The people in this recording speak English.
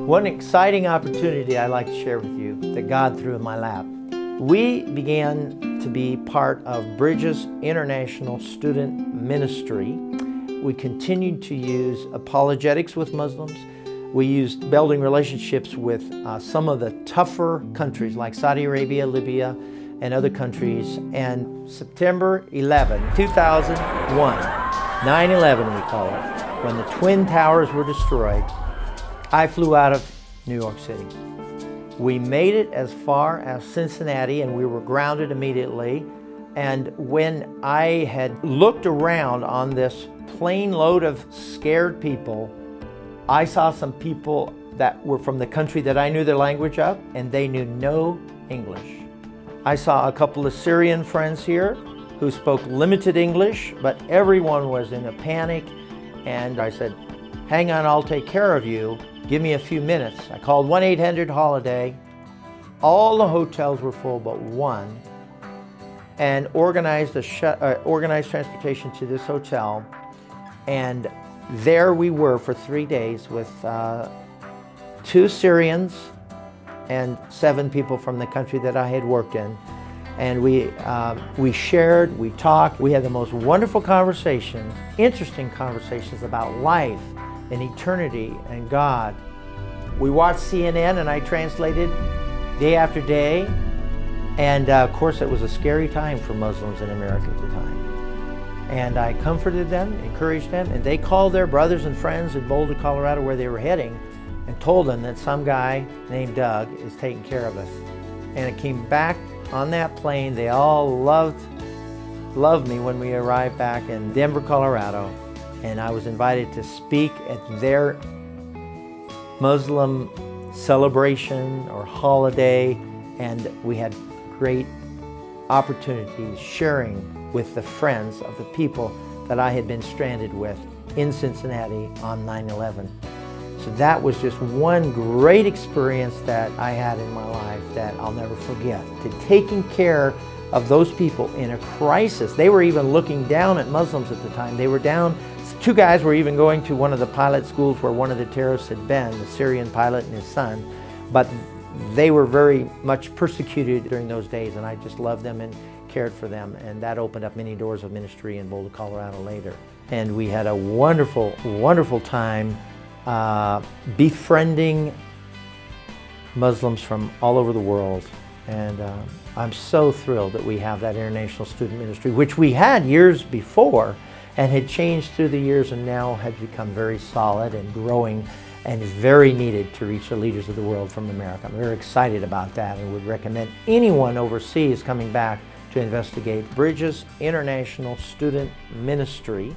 One exciting opportunity I'd like to share with you that God threw in my lap. We began to be part of Bridges International Student Ministry. We continued to use apologetics with Muslims. We used building relationships with some of the tougher countries like Saudi Arabia, Libya, and other countries. And September 11, 2001, 9/11 we call it, when the Twin Towers were destroyed, I flew out of New York City. We made it as far as Cincinnati and we were grounded immediately. And when I had looked around on this plane load of scared people, I saw some people that were from the country that I knew the language of, and they knew no English. I saw a couple of Syrian friends here who spoke limited English, but everyone was in a panic. And I said, hang on, I'll take care of you. Give me a few minutes. I called 1-800-HOLIDAY. All the hotels were full but one, and organized transportation to this hotel. And there we were for 3 days with 2 Syrians and 7 people from the country that I had worked in. And we shared, we talked, we had the most wonderful conversations, interesting conversations about life and eternity and God. We watched CNN and I translated day after day. And of course it was a scary time for Muslims in America at the time. And I comforted them, encouraged them, and they called their brothers and friends in Boulder, Colorado, where they were heading, and told them that some guy named Doug is taking care of us. And it came back on that plane. They all loved me when we arrived back in Denver, Colorado. And I was invited to speak at their Muslim celebration or holiday, and we had great opportunities sharing with the friends of the people that I had been stranded with in Cincinnati on 9/11. So that was just one great experience that I had in my life that I'll never forget. To taking care of those people in a crisis. They were even looking down at Muslims at the time. They were down. 2 guys were even going to one of the pilot schools where one of the terrorists had been, the Syrian pilot and his son. But they were very much persecuted during those days, and I just loved them and cared for them. And that opened up many doors of ministry in Boulder, Colorado later. And we had a wonderful, wonderful time befriending Muslims from all over the world. And I'm so thrilled that we have that International Student Ministry, which we had years before and had changed through the years and now had become very solid and growing and is very needed to reach the leaders of the world from America. I'm very excited about that and would recommend anyone overseas coming back to investigate Bridges International Student Ministry.